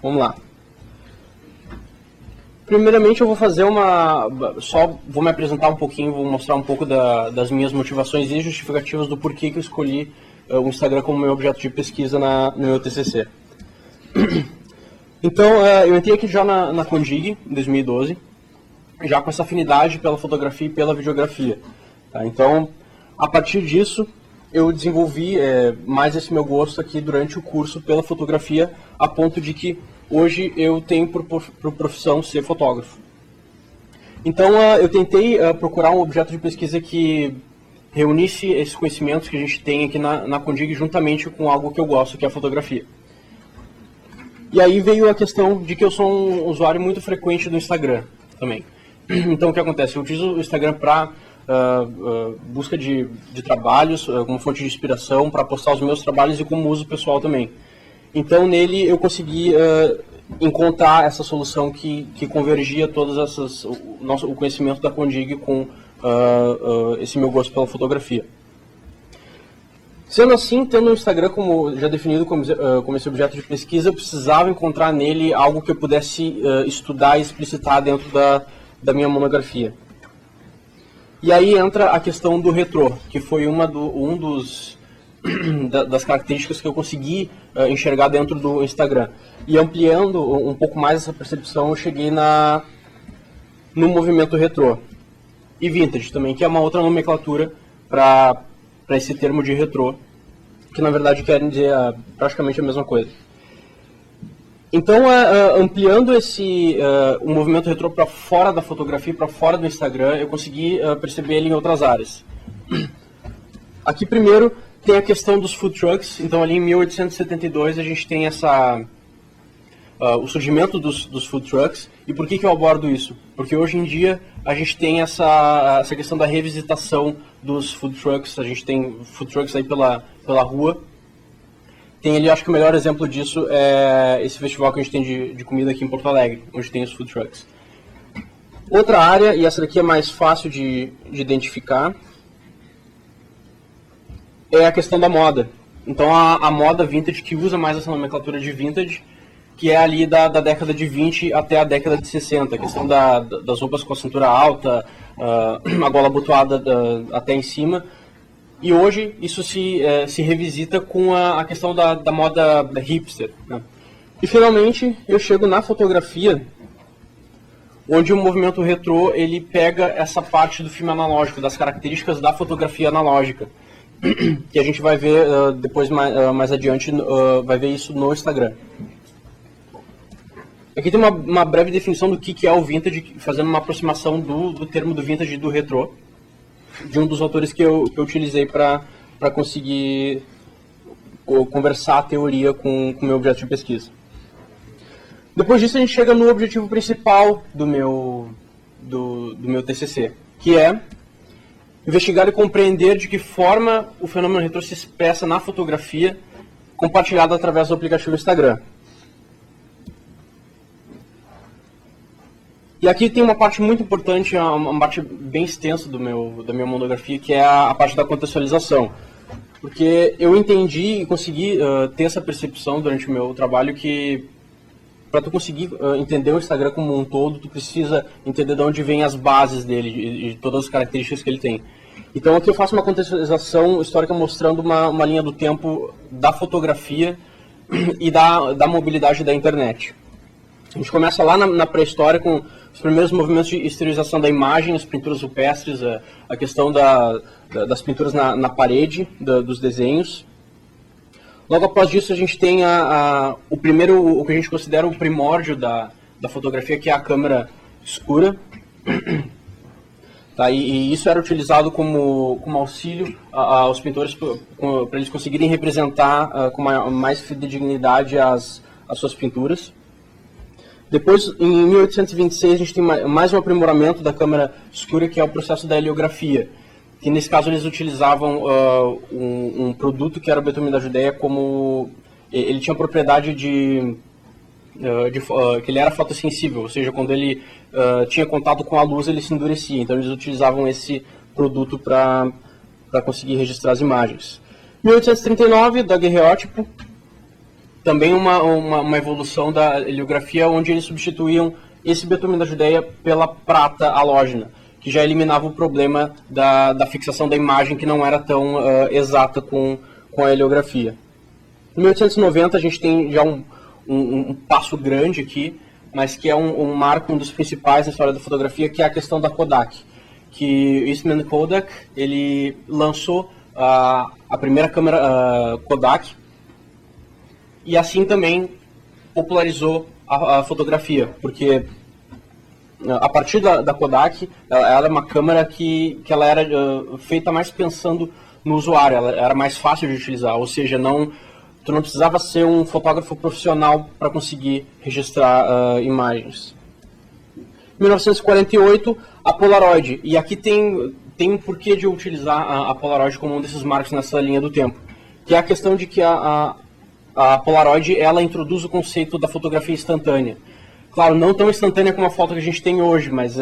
Vamos lá. Primeiramente eu vou fazer vou me apresentar um pouquinho, vou mostrar um pouco das minhas motivações e justificativas do porquê que eu escolhi o Instagram como meu objeto de pesquisa no meu TCC. Então, eu entrei aqui já na Condig, em 2012, já com essa afinidade pela fotografia e pela videografia. Tá? Então, a partir disso, eu desenvolvi mais esse meu gosto aqui durante o curso pela fotografia, a ponto de que hoje eu tenho por profissão ser fotógrafo. Então, eu tentei procurar um objeto de pesquisa que reunisse esses conhecimentos que a gente tem aqui na Condig juntamente com algo que eu gosto, que é a fotografia. E aí veio a questão de que eu sou um usuário muito frequente do Instagram também. Então, o que acontece? Eu utilizo o Instagram para busca de trabalhos, como fonte de inspiração, para postar os meus trabalhos e como uso pessoal também. Então, nele eu consegui encontrar essa solução que convergia todas o conhecimento da Condig com esse meu gosto pela fotografia. Sendo assim, tendo o Instagram já definido como esse objeto de pesquisa, eu precisava encontrar nele algo que eu pudesse estudar e explicitar dentro da minha monografia. E aí entra a questão do retrô, que foi das características que eu consegui enxergar dentro do Instagram. E ampliando um pouco mais essa percepção, eu cheguei no movimento retrô. E vintage também, que é uma outra nomenclatura para esse termo de retrô, que na verdade querem dizer praticamente a mesma coisa. Então, ampliando o movimento retrô para fora da fotografia, para fora do Instagram, eu consegui perceber ele em outras áreas. Aqui primeiro tem a questão dos food trucks. Então, ali em 1872 a gente tem o surgimento dos food trucks. E por que eu abordo isso? Porque hoje em dia a gente tem essa questão da revisitação dos food trucks. A gente tem food trucks aí pela rua. Tem ali, acho que o melhor exemplo disso é esse festival que a gente tem de comida aqui em Porto Alegre, onde tem os food trucks. Outra área, e essa daqui é mais fácil de identificar, é a questão da moda. Então, a moda vintage, que usa mais essa nomenclatura de vintage, que é ali da década de 20 até a década de 60. A questão das roupas com a cintura alta, a gola abotoada até em cima. E hoje isso se revisita com a questão da moda hipster. Né? E finalmente eu chego na fotografia, onde o movimento retrô ele pega essa parte do filme analógico, das características da fotografia analógica, que a gente vai ver depois mais adiante, vai ver isso no Instagram. Aqui tem uma breve definição do que é o vintage, fazendo uma aproximação do termo do vintage e do retrô, de um dos autores que eu utilizei para conseguir conversar a teoria com o meu objeto de pesquisa. Depois disso a gente chega no objetivo principal do meu TCC, que é investigar e compreender de que forma o fenômeno retrô se expressa na fotografia compartilhada através do aplicativo Instagram. E aqui tem uma parte muito importante, uma parte bem extensa da minha monografia, que é a parte da contextualização. Porque eu entendi e consegui ter essa percepção durante o meu trabalho que para tu conseguir entender o Instagram como um todo, tu precisa entender de onde vêm as bases dele, de todas as características que ele tem. Então aqui eu faço uma contextualização histórica mostrando uma linha do tempo da fotografia e da mobilidade da internet. A gente começa lá na pré-história com os primeiros movimentos de esterilização da imagem, as pinturas rupestres, a questão das pinturas na parede, dos desenhos. Logo após isso a gente tem o que a gente considera o primórdio da fotografia, que é a câmera escura. Tá, e isso era utilizado como auxílio aos pintores para eles conseguirem representar com mais fidedignidade as suas pinturas. Depois, em 1826, a gente tem mais um aprimoramento da câmera escura, que é o processo da heliografia. Que nesse caso eles utilizavam um produto que era o betume da Judéia, ele tinha a propriedade que ele era fotossensível, ou seja, quando ele tinha contato com a luz ele se endurecia. Então eles utilizavam esse produto para conseguir registrar as imagens. 1839, daguerreótipo, também uma evolução da heliografia, onde eles substituíam esse betume da Judéia pela prata halógena, que já eliminava o problema da fixação da imagem, que não era tão exata com a heliografia. Em 1890 a gente tem já um passo grande aqui, mas que é um marco, um dos principais na história da fotografia, que é a questão da Kodak. Que Eastman Kodak, ele lançou a primeira câmera Kodak, e assim também popularizou a fotografia, porque a partir da Kodak, ela é uma câmera que ela era feita mais pensando no usuário, ela era mais fácil de utilizar, ou seja, tu não precisava ser um fotógrafo profissional para conseguir registrar imagens. Em 1948, a Polaroid, e aqui tem um porquê de eu utilizar a Polaroid como um desses marcos nessa linha do tempo, que é a questão de que a Polaroid, ela introduz o conceito da fotografia instantânea. Claro, não tão instantânea como a foto que a gente tem hoje, mas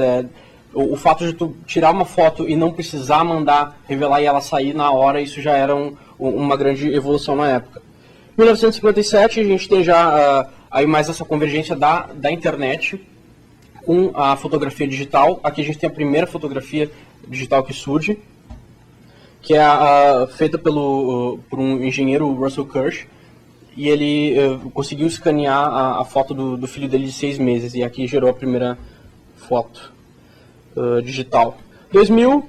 o fato de tu tirar uma foto e não precisar mandar revelar e ela sair na hora, isso já era uma grande evolução na época. Em 1957, a gente tem já aí mais essa convergência da internet com a fotografia digital. Aqui a gente tem a primeira fotografia digital que surge, que é feita por um engenheiro, Russell Kirsch, e ele conseguiu escanear a foto do filho dele de 6 meses, e aqui gerou a primeira foto digital. 2000,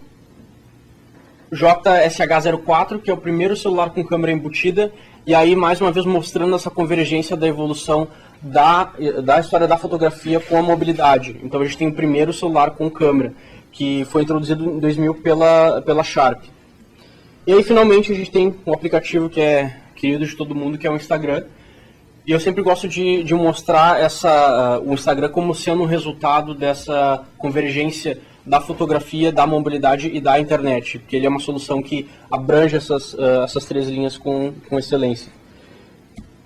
JSH-04, que é o primeiro celular com câmera embutida, e aí mais uma vez mostrando essa convergência da evolução da história da fotografia com a mobilidade. Então a gente tem o primeiro celular com câmera, que foi introduzido em 2000 pela Sharp. E aí finalmente a gente tem um aplicativo que é querido de todo mundo, que é o Instagram. E eu sempre gosto de mostrar o Instagram como sendo um resultado dessa convergência da fotografia, da mobilidade e da internet, porque ele é uma solução que abrange essas 3 linhas com excelência.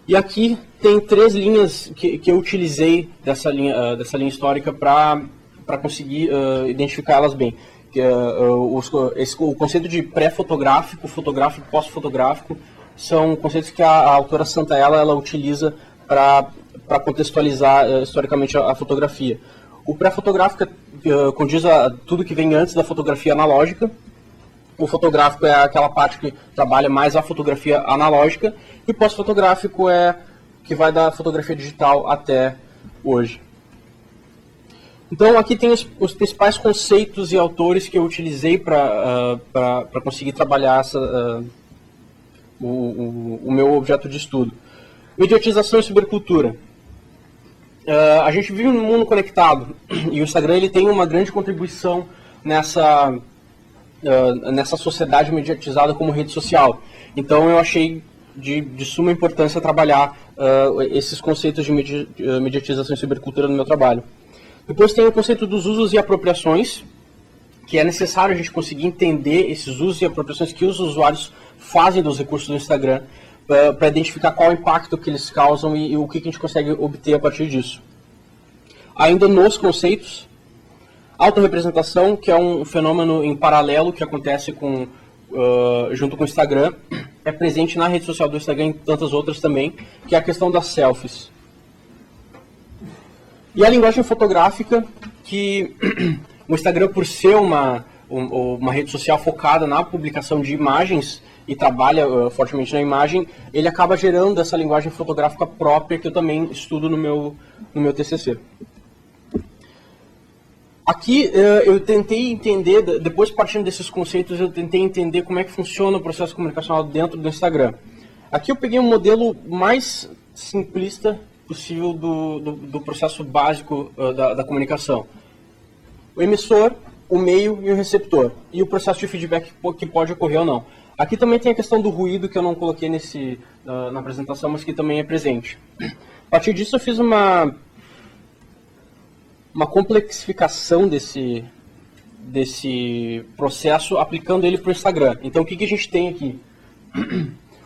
E aqui tem 3 linhas que eu utilizei dessa linha histórica para conseguir identificar elas bem. O conceito de pré-fotográfico, fotográfico e pós-fotográfico são conceitos que a autora Santaella ela utiliza para contextualizar historicamente a fotografia. O pré-fotográfico condiz a tudo que vem antes da fotografia analógica. O fotográfico é aquela parte que trabalha mais a fotografia analógica. E o pós-fotográfico é que vai da fotografia digital até hoje. Então aqui tem os principais conceitos e autores que eu utilizei para conseguir trabalhar o meu objeto de estudo. Mediatização e cibercultura. A gente vive num mundo conectado e o Instagram ele tem uma grande contribuição nessa sociedade mediatizada como rede social. Então eu achei de suma importância trabalhar esses conceitos de mediatização e cibercultura no meu trabalho. Depois tem o conceito dos usos e apropriações, que é necessário a gente conseguir entender esses usos e apropriações que os usuários fazem dos recursos do Instagram, para identificar qual o impacto que eles causam e o que a gente consegue obter a partir disso. Ainda nos conceitos, autorrepresentação, que é um fenômeno em paralelo que acontece junto com o Instagram, é presente na rede social do Instagram e em tantas outras também, que é a questão das selfies. E a linguagem fotográfica, que o Instagram, por ser uma rede social focada na publicação de imagens e trabalha fortemente na imagem, ele acaba gerando essa linguagem fotográfica própria que eu também estudo no meu TCC. Aqui eu tentei entender, depois partindo desses conceitos, eu tentei entender como é que funciona o processo comunicacional dentro do Instagram. Aqui eu peguei um modelo mais simplista possível do processo básico da comunicação. O emissor, o meio e o receptor. E o processo de feedback que pode ocorrer ou não. Aqui também tem a questão do ruído, que eu não coloquei na apresentação, mas que também é presente. A partir disso eu fiz uma complexificação desse processo, aplicando ele para o Instagram. Então o que a gente tem aqui?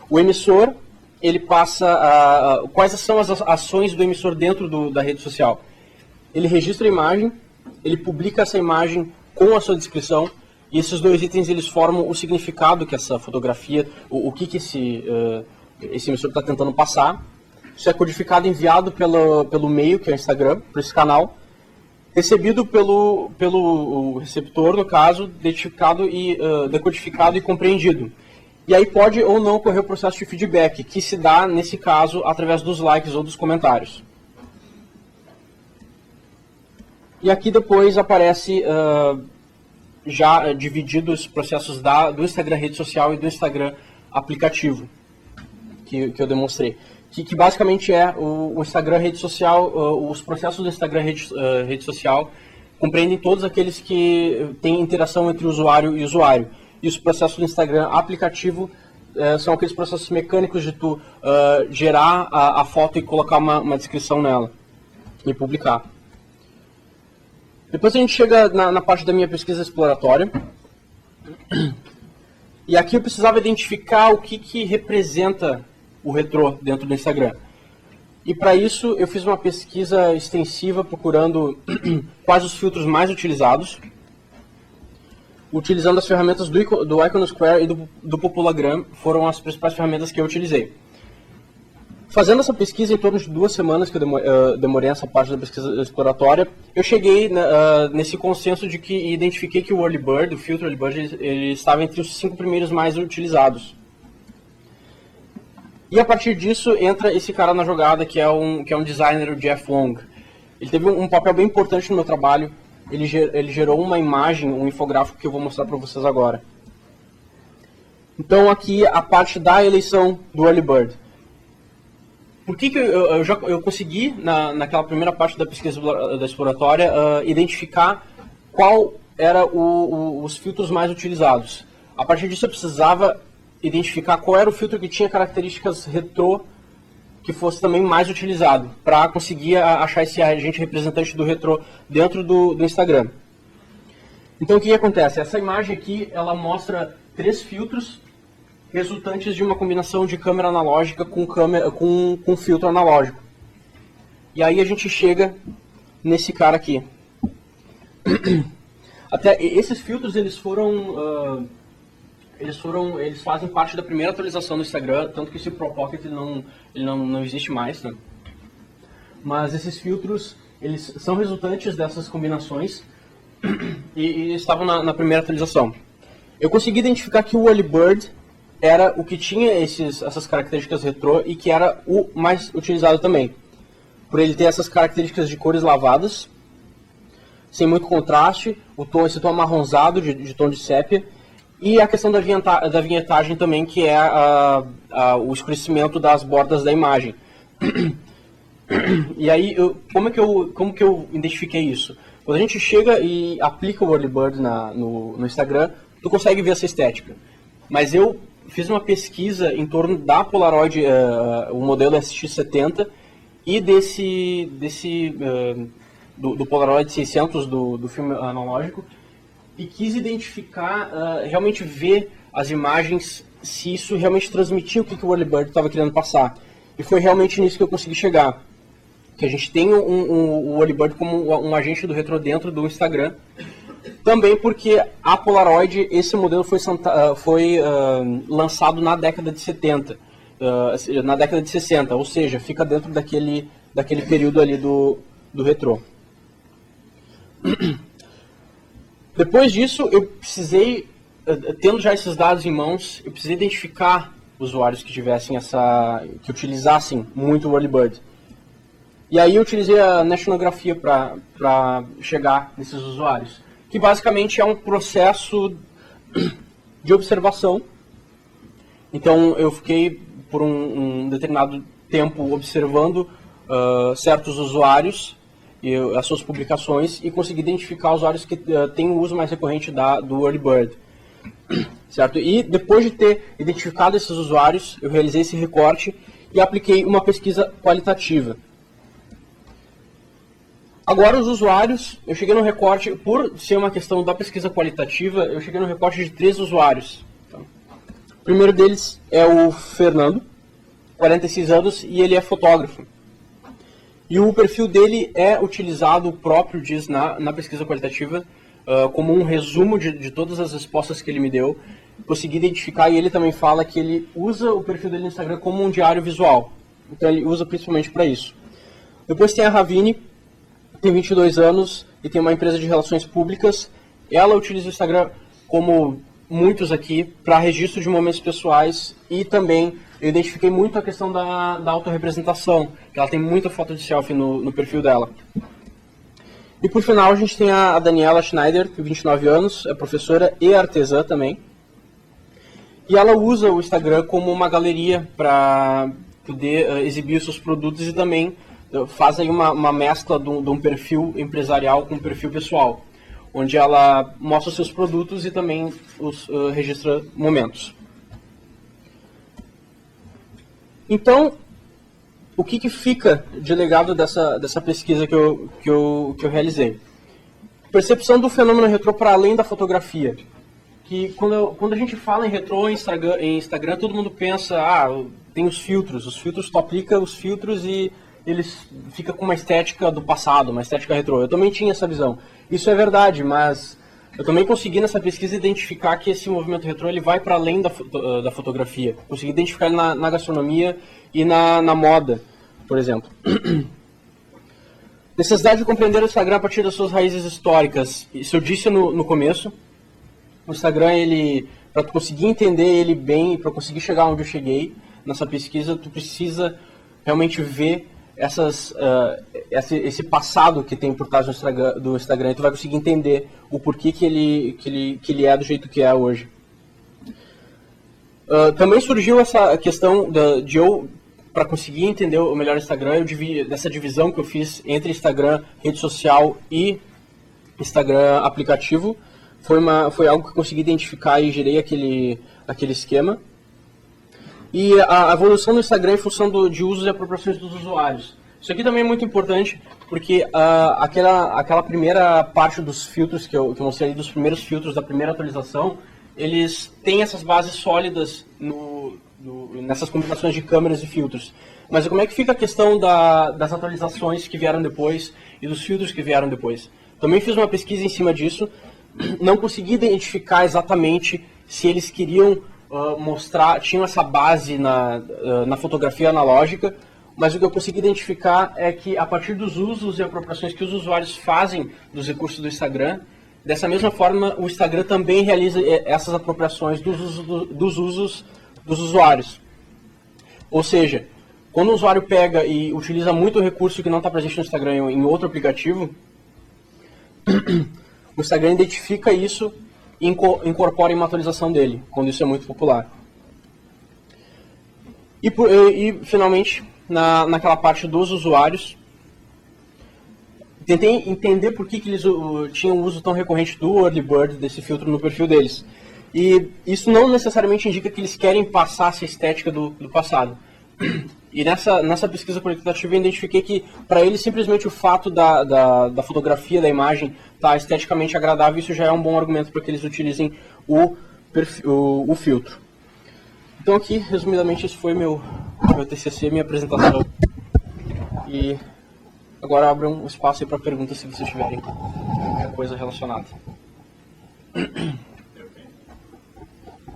O emissor, ele passa quais são as ações do emissor dentro da rede social. Ele registra a imagem, ele publica essa imagem com a sua descrição, e esses 2 itens eles formam o significado que essa fotografia, o que esse emissor está tentando passar. Isso é codificado e enviado pelo e-mail, que é o Instagram, para esse canal, recebido pelo receptor, no caso, decodificado e compreendido. E aí pode ou não ocorrer o processo de feedback, que se dá, nesse caso, através dos likes ou dos comentários. E aqui depois aparece já divididos os processos do Instagram rede social e do Instagram aplicativo, que eu demonstrei. Que basicamente é o Instagram rede social, os processos do Instagram rede social compreendem todos aqueles que têm interação entre usuário e usuário. E os processos do Instagram aplicativo são aqueles processos mecânicos de tu gerar a foto e colocar uma descrição nela e publicar. Depois a gente chega na parte da minha pesquisa exploratória. E aqui eu precisava identificar o que representa o retrô dentro do Instagram. E para isso eu fiz uma pesquisa extensiva procurando quais os filtros mais utilizados, utilizando as ferramentas do Iconosquare e do Populagram, foram as principais ferramentas que eu utilizei. Fazendo essa pesquisa em torno de 2 semanas que eu demorei nessa parte da pesquisa exploratória, eu cheguei nesse consenso de que identifiquei que o Early Bird, o filtro Early Bird, ele estava entre os 5 primeiros mais utilizados. E a partir disso entra esse cara na jogada, que é um designer, o Jeff Long. Ele teve um papel bem importante no meu trabalho. Ele gerou uma imagem, um infográfico que eu vou mostrar para vocês agora. Então aqui a parte da eleição do Early Bird. Por que eu consegui, naquela primeira parte da pesquisa da exploratória, identificar qual era os filtros mais utilizados? A partir disso eu precisava identificar qual era o filtro que tinha características retrô que fosse também mais utilizado, para conseguir achar esse agente representante do retrô dentro do Instagram. Então o que acontece? Essa imagem aqui, ela mostra 3 filtros resultantes de uma combinação de câmera analógica com filtro analógico. E aí a gente chega nesse cara aqui. Até esses filtros, eles fazem parte da primeira atualização do Instagram, tanto que esse Pro Pocket ele não existe mais, né? Mas esses filtros, eles são resultantes dessas combinações e estavam na primeira atualização. Eu consegui identificar que o Early Bird era o que tinha essas características retrô e que era o mais utilizado também. Por ele ter essas características de cores lavadas, sem muito contraste, esse tom amarronzado de tom de sépia, e a questão da vinhetagem também, que é o escurecimento das bordas da imagem. E aí, como que eu identifiquei isso? Quando a gente chega e aplica o Early Bird no Instagram, tu consegue ver essa estética. Mas eu fiz uma pesquisa em torno da Polaroid, o modelo SX70, e do Polaroid 600 do filme analógico, e quis identificar, realmente ver as imagens, se isso realmente transmitia o que o Early Bird estava querendo passar. E foi realmente nisso que eu consegui chegar. Que a gente tem o Early Bird como um agente do retrô dentro do Instagram. Também porque a Polaroid, esse modelo foi lançado na década de 70, na década de 60, ou seja, fica dentro daquele período ali do retrô. Depois disso, eu precisei, tendo já esses dados em mãos, eu precisei identificar usuários que que utilizassem muito o Early Bird. E aí eu utilizei a Nationografia para chegar nesses usuários, que basicamente é um processo de observação. Então eu fiquei por um determinado tempo observando certos usuários e as suas publicações e consegui identificar usuários que têm o uso mais recorrente do Early Bird. Certo? E depois de ter identificado esses usuários, eu realizei esse recorte e apliquei uma pesquisa qualitativa. Agora os usuários, eu cheguei no recorte, por ser uma questão da pesquisa qualitativa, eu cheguei no recorte de 3 usuários. Então, o primeiro deles é o Fernando, 46 anos, e ele é fotógrafo. E o perfil dele é utilizado, o próprio diz na pesquisa qualitativa, como um resumo de todas as respostas que ele me deu. Consegui identificar, e ele também fala que ele usa o perfil dele no Instagram como um diário visual. Então ele usa principalmente para isso. Depois tem a Ravine, tem 22 anos e tem uma empresa de relações públicas. Ela utiliza o Instagram, como muitos aqui, para registro de momentos pessoais, e também eu identifiquei muito a questão da autorrepresentação, que ela tem muita foto de selfie no perfil dela. E por final a gente tem a Daniela Schneider, de 29 anos, é professora e artesã também. E ela usa o Instagram como uma galeria para poder exibir os seus produtos e também faz aí uma mescla de um perfil empresarial com um perfil pessoal, onde ela mostra os seus produtos e também registra momentos. Então, o que fica de legado dessa pesquisa que eu realizei? Percepção do fenômeno retrô para além da fotografia. Que quando a gente fala em retrô em Instagram, todo mundo pensa, tem os filtros tu aplica os filtros e eles ficam com uma estética do passado, uma estética retrô. Eu também tinha essa visão. Isso é verdade, mas eu também consegui nessa pesquisa identificar que esse movimento retrô ele vai para além da fotografia. Consegui identificar ele na gastronomia e na moda, por exemplo. Necessidade de compreender o Instagram a partir das suas raízes históricas. Isso eu disse no começo. O Instagram, para tu conseguir entender ele bem, para conseguir chegar onde eu cheguei nessa pesquisa, tu precisa realmente ver esse passado que tem por trás do Instagram, e tu vai conseguir entender o porquê que ele é do jeito que é hoje. Também surgiu essa questão de eu, para conseguir entender o melhor Instagram, dessa divisão que eu fiz entre Instagram, rede social e Instagram aplicativo. Foi algo que eu consegui identificar e gerei aquele esquema. E a evolução do Instagram em função de usos e apropriações dos usuários. Isso aqui também é muito importante, porque aquela primeira parte dos filtros que eu mostrei ali, dos primeiros filtros da primeira atualização, eles têm essas bases sólidas nessas combinações de câmeras e filtros. Mas como é que fica a questão das atualizações que vieram depois e dos filtros que vieram depois? Também fiz uma pesquisa em cima disso. Não consegui identificar exatamente se eles queriam tinham essa base na fotografia analógica, mas o que eu consegui identificar é que a partir dos usos e apropriações que os usuários fazem dos recursos do Instagram, dessa mesma forma o Instagram também realiza essas apropriações dos usos dos usuários. Ou seja, quando o usuário pega e utiliza muito recurso que não está presente no Instagram em outro aplicativo, o Instagram identifica isso e incorpora em uma atualização dele, quando isso é muito popular. E finalmente, naquela parte dos usuários, tentei entender por que eles tinham um uso tão recorrente do Early Bird, desse filtro no perfil deles. E isso não necessariamente indica que eles querem passar essa estética do passado. E nessa pesquisa qualitativa eu identifiquei que para eles simplesmente o fato da fotografia, da imagem estar esteticamente agradável, isso já é um bom argumento para que eles utilizem o filtro. Então aqui, resumidamente, esse foi meu TCC, minha apresentação. E agora abro um espaço para perguntas se vocês tiverem qualquer coisa relacionada.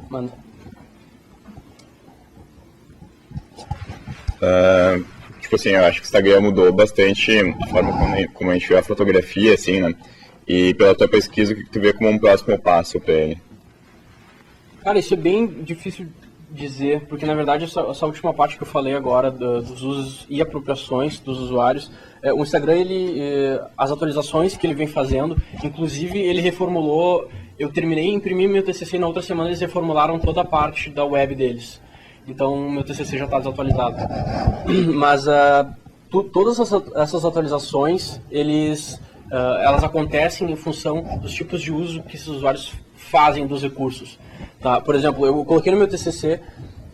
Manda. Tipo assim, eu acho que o Instagram mudou bastante a forma como a gente vê a fotografia, assim, né? E pela tua pesquisa, o que tu vê como um próximo passo para ele? Cara, isso é bem difícil dizer, porque na verdade essa última parte que eu falei agora dos usos e apropriações dos usuários, o Instagram, as atualizações que ele vem fazendo, inclusive ele reformulou, eu terminei, imprimi meu TCC e na outra semana eles reformularam toda a parte da web deles. Então, meu TCC já está desatualizado. Mas todas essas atualizações, elas acontecem em função dos tipos de uso que esses usuários fazem dos recursos. Tá? Por exemplo, eu coloquei no meu TCC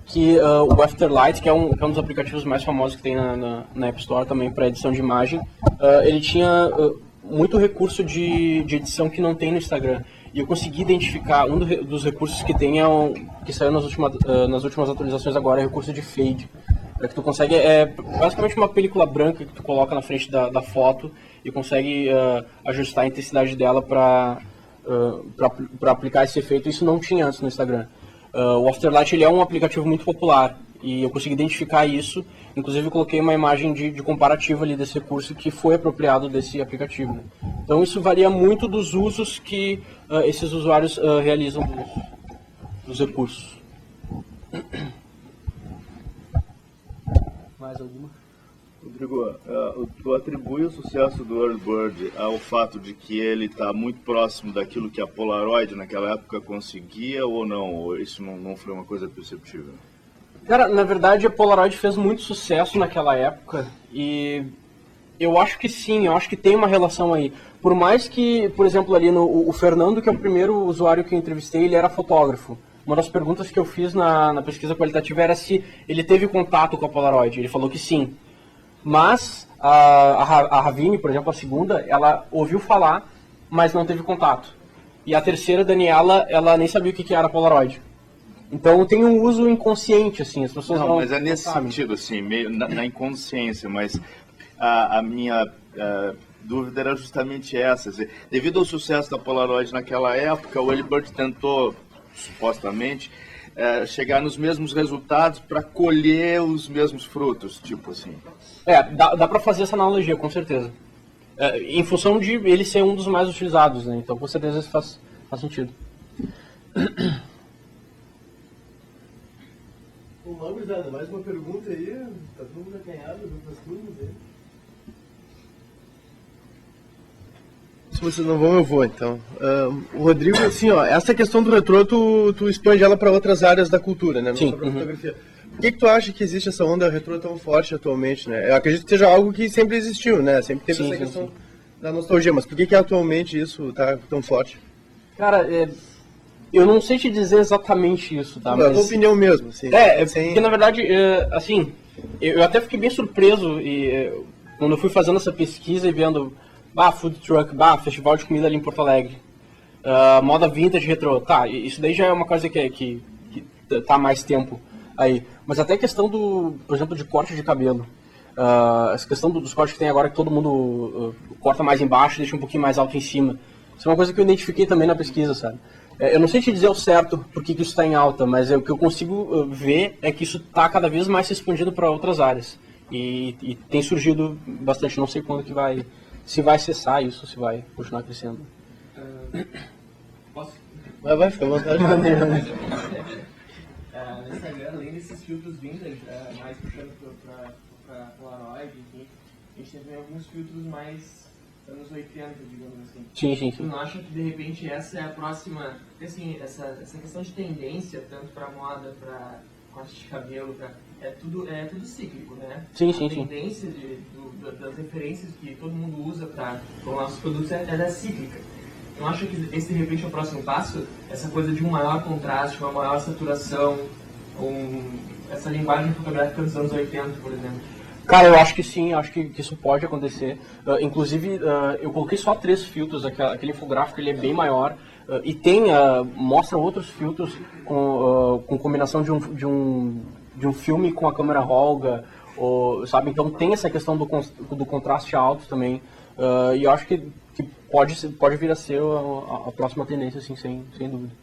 que o Afterlight, que é um dos aplicativos mais famosos que tem na App Store também para edição de imagem, ele tinha muito recurso de edição que não tem no Instagram. E eu consegui identificar um dos recursos que tem, que saiu nas últimas atualizações agora, é o recurso de fade. Que tu consegue, basicamente uma película branca que tu coloca na frente da foto e consegue ajustar a intensidade dela para aplicar esse efeito. Isso não tinha antes no Instagram. O Afterlight ele é um aplicativo muito popular E eu consegui identificar isso, inclusive eu coloquei uma imagem de comparativo ali desse recurso que foi apropriado desse aplicativo, né? Então isso varia muito dos usos que esses usuários realizam dos recursos. Mais alguma? Rodrigo, tu atribui o sucesso do Early Bird ao fato de que ele está muito próximo daquilo que a Polaroid naquela época conseguia ou não? Ou isso não foi uma coisa perceptível? Cara, na verdade a Polaroid fez muito sucesso naquela época e eu acho que sim, eu acho que tem uma relação aí. Por mais que, por exemplo, ali o Fernando, que é o primeiro usuário que eu entrevistei, ele era fotógrafo. Uma das perguntas que eu fiz na pesquisa qualitativa era se ele teve contato com a Polaroid. Ele falou que sim. Mas a Ravine, por exemplo, a segunda, ela ouviu falar, mas não teve contato. E a terceira, Daniela, ela nem sabia o que era a Polaroid. Então tem um uso inconsciente, assim, as pessoas não mas é nesse sabem. sentido, assim, meio na inconsciência, mas a minha dúvida era justamente essa. Quer dizer, devido ao sucesso da Polaroid naquela época, o Early Bird tentou, supostamente, chegar nos mesmos resultados para colher os mesmos frutos, tipo assim. Dá para fazer essa analogia, com certeza. Em função de ele ser um dos mais utilizados, né? Então com certeza isso faz sentido. Vamos lá, gurizada, mais uma pergunta aí. Tá todo mundo acanhado, outras turmas aí. Se vocês não vão, eu vou, então. O Rodrigo, assim, ó, essa questão do retrô, tu expande ela para outras áreas da cultura, né? Não Sim. só pra fotografia. Por que tu acha que existe essa onda retrô tão forte atualmente, né? Eu acredito que seja algo que sempre existiu, né? Sempre teve essa questão da nostalgia, mas por que atualmente isso tá tão forte? Cara, eu não sei te dizer exatamente isso, tá? É a tua opinião mesmo, assim. Porque na verdade, assim, eu até fiquei bem surpreso quando eu fui fazendo essa pesquisa e vendo, food truck, festival de comida ali em Porto Alegre, moda vintage, retrô, tá, isso daí já é uma coisa que tá há mais tempo aí. Mas até a questão por exemplo, de corte de cabelo. Essa questão dos cortes que tem agora, que todo mundo corta mais embaixo e deixa um pouquinho mais alto em cima. Isso é uma coisa que eu identifiquei também na pesquisa, sabe? Eu não sei te dizer ao certo por que isso está em alta, mas o que eu consigo ver é que isso está cada vez mais se expandindo para outras áreas. E tem surgido bastante, não sei quando que se vai cessar isso, se vai continuar crescendo. Posso? Vai, fica à vontade. No Instagram, além desses filtros vintage, mais puxando para Polaroid, enfim, a gente tem também alguns filtros mais anos 80, digamos assim. Sim. Tu não acha que de repente essa é a próxima, porque assim, essa questão de tendência, tanto para moda, para corte de cabelo, é tudo cíclico, né? Sim. A tendência das referências que todo mundo usa para os nossos produtos é cíclica. Não acha que esse de repente é o próximo passo? Essa coisa de um maior contraste, uma maior saturação, essa linguagem fotográfica dos anos 80, por exemplo? Cara, eu acho que sim, acho que isso pode acontecer. Inclusive, eu coloquei só 3 filtros, aquele infográfico ele é bem maior. E mostra outros filtros com combinação de um filme com a câmera Holga, sabe? Então tem essa questão do contraste alto também. E eu acho que pode vir a ser a próxima tendência, assim, sem dúvida.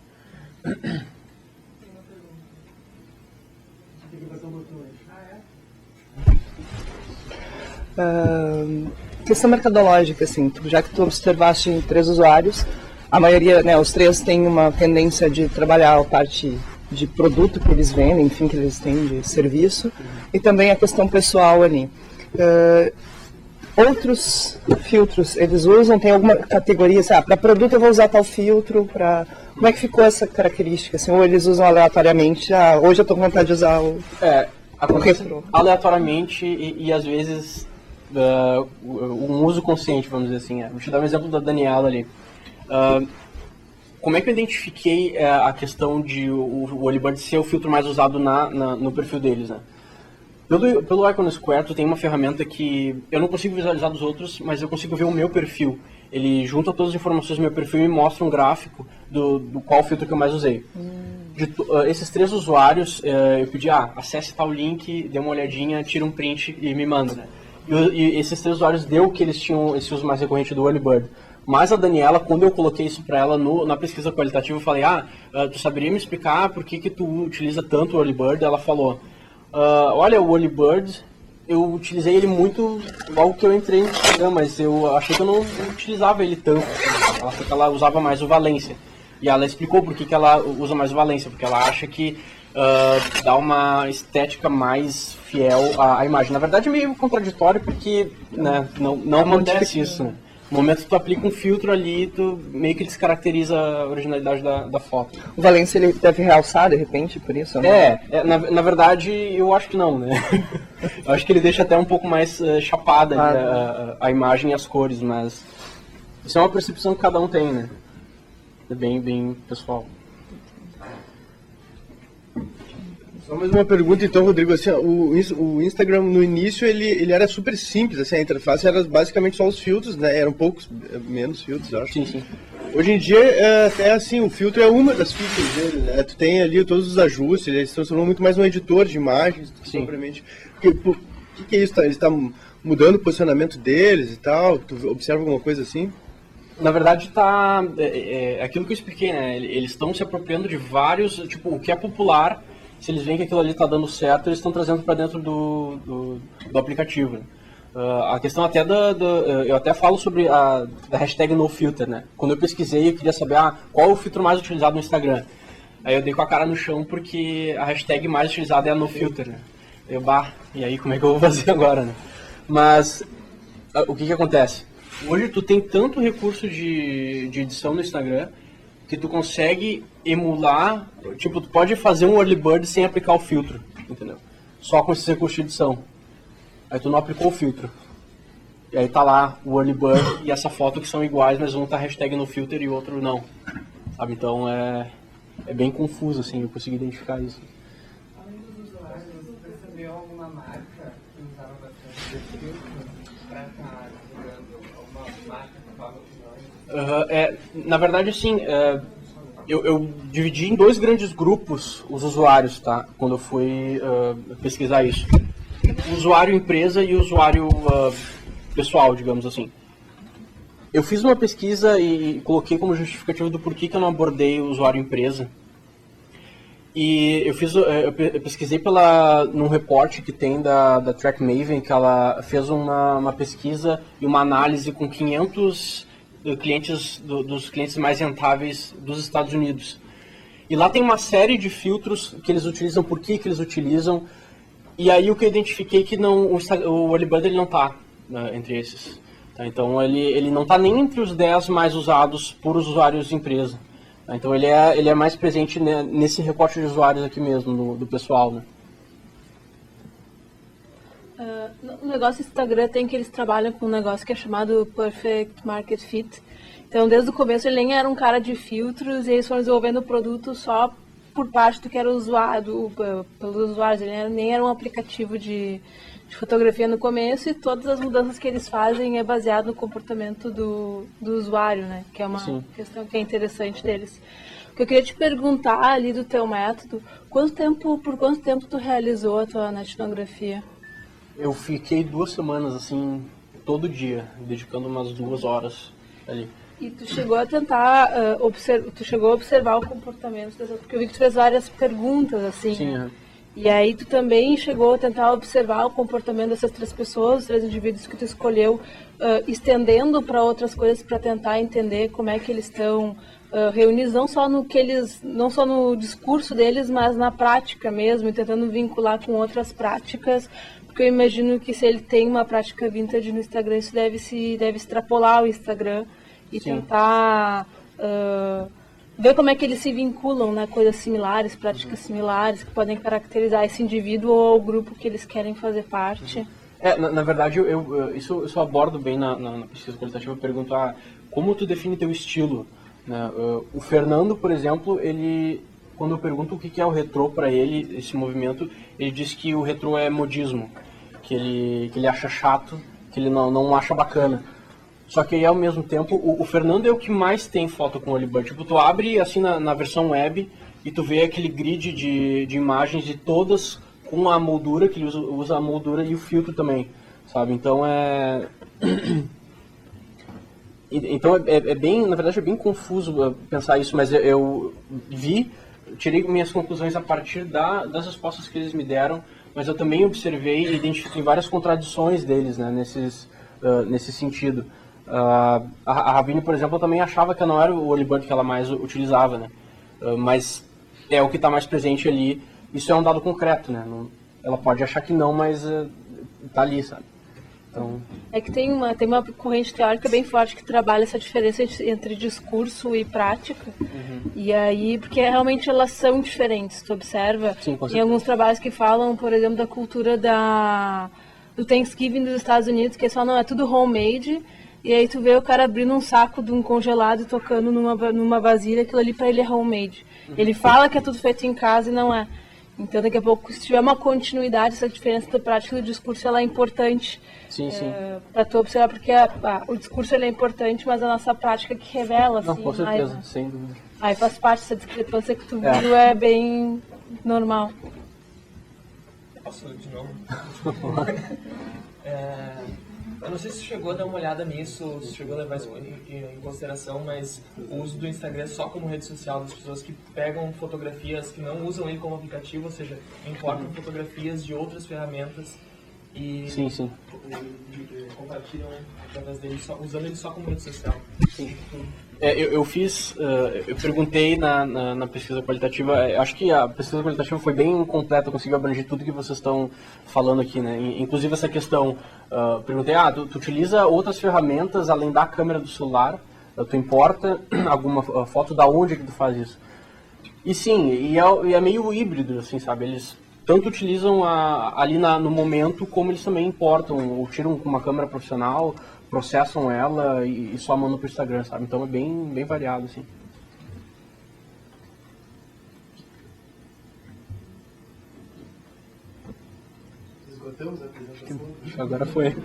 Questão mercadológica, assim, já que tu observaste em 3 usuários, a maioria, né, os 3 têm uma tendência de trabalhar a parte de produto que eles vendem, enfim, que eles têm de serviço, e também a questão pessoal ali. Outros filtros eles usam, tem alguma categoria, para produto eu vou usar tal filtro, como é que ficou essa característica, assim, ou eles usam aleatoriamente, hoje eu estou com vontade de usar o retrô. Aleatoriamente e às vezes um uso consciente, vamos dizer assim. Vou te dar um exemplo da Daniela ali. Como é que eu identifiquei a questão de o Early Bird ser o filtro mais usado no perfil deles, né? Pelo Icon Square, tu tem uma ferramenta que eu não consigo visualizar dos outros, mas eu consigo ver o meu perfil. Ele junta todas as informações do meu perfil e mostra um gráfico do qual filtro que eu mais usei. Esses 3 usuários, eu pedi, acesse tal link, dê uma olhadinha, tira um print e me manda. E esses 3 usuários deu que eles tinham esse uso mais recorrente do Early Bird. Mas a Daniela, quando eu coloquei isso para ela na pesquisa qualitativa, eu falei, tu saberia me explicar por que tu utiliza tanto o Early Bird? Ela falou, Olha, o Early Bird, eu utilizei ele muito logo que eu entrei no Instagram, mas eu achei que eu não utilizava ele tanto. Ela achou que ela usava mais o Valência. E ela explicou por que ela usa mais o Valência, porque ela acha que dá uma estética mais fiel à imagem. Na verdade é meio contraditório, porque né, não acontece isso. Né? No momento que tu aplica um filtro ali, tu meio que descaracteriza a originalidade da foto. O Valência ele deve realçar de repente, por isso? Né? Na verdade eu acho que não, né? Eu acho que ele deixa até um pouco mais chapada a imagem e as cores, mas isso é uma percepção que cada um tem, né? É bem pessoal. Só mais uma pergunta então, Rodrigo, assim, o Instagram no início ele era super simples, assim, a interface era basicamente só os filtros, né, eram poucos, menos filtros, eu acho. Sim. Hoje em dia, até assim, o filtro é uma das features dele, né, tu tem ali todos os ajustes, ele se transformou muito mais num editor de imagens, propriamente. O que é isso? Ele está mudando o posicionamento deles e tal, tu observa alguma coisa assim? Na verdade, aquilo que eu expliquei, né, eles estão se apropriando de vários, tipo, o que é popular. Se eles veem que aquilo ali está dando certo, eles estão trazendo para dentro do aplicativo. A questão até eu até falo sobre da hashtag NoFilter, né? Quando eu pesquisei, eu queria saber qual é o filtro mais utilizado no Instagram. Aí eu dei com a cara no chão porque a hashtag mais utilizada é a NoFilter, né? E aí como é que eu vou fazer agora, né? Mas o que acontece? Hoje tu tem tanto recurso de edição no Instagram que tu consegue emular, tipo, tu pode fazer um Early Bird sem aplicar o filtro, entendeu? Só com esses recursos de edição. Aí tu não aplicou o filtro. E aí tá lá o Early Bird e essa foto que são iguais, mas um tá hashtag no filter e o outro não. Sabe, então é bem confuso, assim, eu consegui identificar isso. Além dos usuários, você percebeu alguma marca que usava bastante esse filtro para estar jogando alguma marca que fala opiniões? Na verdade, assim, eu dividi em dois grandes grupos os usuários, tá? Quando eu fui pesquisar isso. O usuário empresa e o usuário pessoal, digamos assim. Eu fiz uma pesquisa e coloquei como justificativa do porquê que eu não abordei o usuário empresa. E eu pesquisei num reporte que tem da Track Maven, que ela fez uma pesquisa e uma análise com 500 clientes dos clientes mais rentáveis dos Estados Unidos. E lá tem uma série de filtros que eles utilizam, por que eles utilizam. E aí o que eu identifiquei que o Early Bird ele não está entre esses. Tá? Então ele não está nem entre os 10 mais usados por usuários de empresa. Tá? Então ele é mais presente nesse reporte de usuários aqui mesmo, do pessoal. Né? No negócio do Instagram tem que eles trabalham com um negócio que é chamado Perfect Market Fit. Então, desde o começo, ele nem era um cara de filtros e eles foram desenvolvendo o produto só por parte do que era usado pelos usuários. Ele nem era um aplicativo de fotografia no começo e todas as mudanças que eles fazem é baseado no comportamento do usuário, né? Que é uma questão que é interessante deles. O que eu queria te perguntar ali do teu método, por quanto tempo tu realizou a tua etnografia? Eu fiquei 2 semanas, assim, todo dia, dedicando umas 2 horas ali. E tu chegou a tentar observar o comportamento dessa, porque eu vi que tu fez várias perguntas, assim. Sim, né? E aí tu também chegou a tentar observar o comportamento dessas 3 pessoas, os 3 indivíduos que tu escolheu, estendendo para outras coisas para tentar entender como é que eles estão reunidos, não só no discurso deles, mas na prática mesmo, e tentando vincular com outras práticas. Porque eu imagino que se ele tem uma prática vintage no Instagram, isso deve extrapolar o Instagram e tentar ver como é que eles se vinculam, né? Coisas similares, práticas similares, que podem caracterizar esse indivíduo ou o grupo que eles querem fazer parte. Na verdade, isso eu abordo bem na pesquisa qualitativa. Eu pergunto, como tu define teu estilo? Né? O Fernando, por exemplo, quando eu pergunto o que é o retrô para ele, esse movimento, ele diz que o retrô é modismo, que ele acha chato, que ele não acha bacana. Só que aí, ao mesmo tempo, o Fernando é o que mais tem foto com o Early Bird. Tipo, tu abre assim na versão web e tu vê aquele grid de imagens de todas com a moldura, que ele usa a moldura e o filtro também, sabe? Então na verdade é bem confuso pensar isso, mas eu tirei minhas conclusões a partir das respostas que eles me deram mas eu também observei e identifiquei várias contradições deles, né, nesse sentido. A Ravine, por exemplo, eu também achava que não era o early bird que ela mais utilizava, né, mas é o que está mais presente ali. Isso é um dado concreto, né, ela pode achar que não, mas está ali, sabe. Então... É que tem uma corrente teórica bem forte que trabalha essa diferença entre discurso e prática. E aí, porque realmente elas são diferentes, tu observa. Sim, com tem alguns trabalhos que falam, por exemplo, da cultura do Thanksgiving dos Estados Unidos, que é tudo homemade. E aí tu vê o cara abrindo um saco de um congelado e tocando numa vasilha, aquilo ali pra ele é homemade. Ele fala que é tudo feito em casa e não é. Então, daqui a pouco, se tiver uma continuidade, essa diferença da prática e do discurso, ela é importante. Sim. Para tu observar, porque o discurso ele é importante, mas a nossa prática que revela, assim. Não, com certeza, mais, sem dúvida. Aí faz parte dessa discrepância que tu viu, é bem normal. Posso de novo? Eu não sei se chegou a dar uma olhada nisso, se chegou a levar isso em consideração, mas o uso do Instagram só como rede social das pessoas que pegam fotografias, que não usam ele como aplicativo, ou seja, importam fotografias de outras ferramentas e Sim. compartilham através dele, usando ele só como rede social. Sim. Eu perguntei na pesquisa qualitativa, acho que a pesquisa qualitativa foi bem completa, conseguiu abranger tudo que vocês estão falando aqui, né? Inclusive essa questão, perguntei, tu utiliza outras ferramentas além da câmera do celular? Tu importa alguma foto, da onde que tu faz isso? E sim, e é meio híbrido, assim, sabe? Eles tanto utilizam ali no momento, como eles também importam, ou tiram com uma câmera profissional, processam ela e só mandam pro Instagram, sabe? Então é bem variado, assim. Esgotamos a apresentação? Acho que agora foi.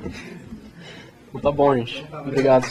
Então tá bom, gente. Obrigado.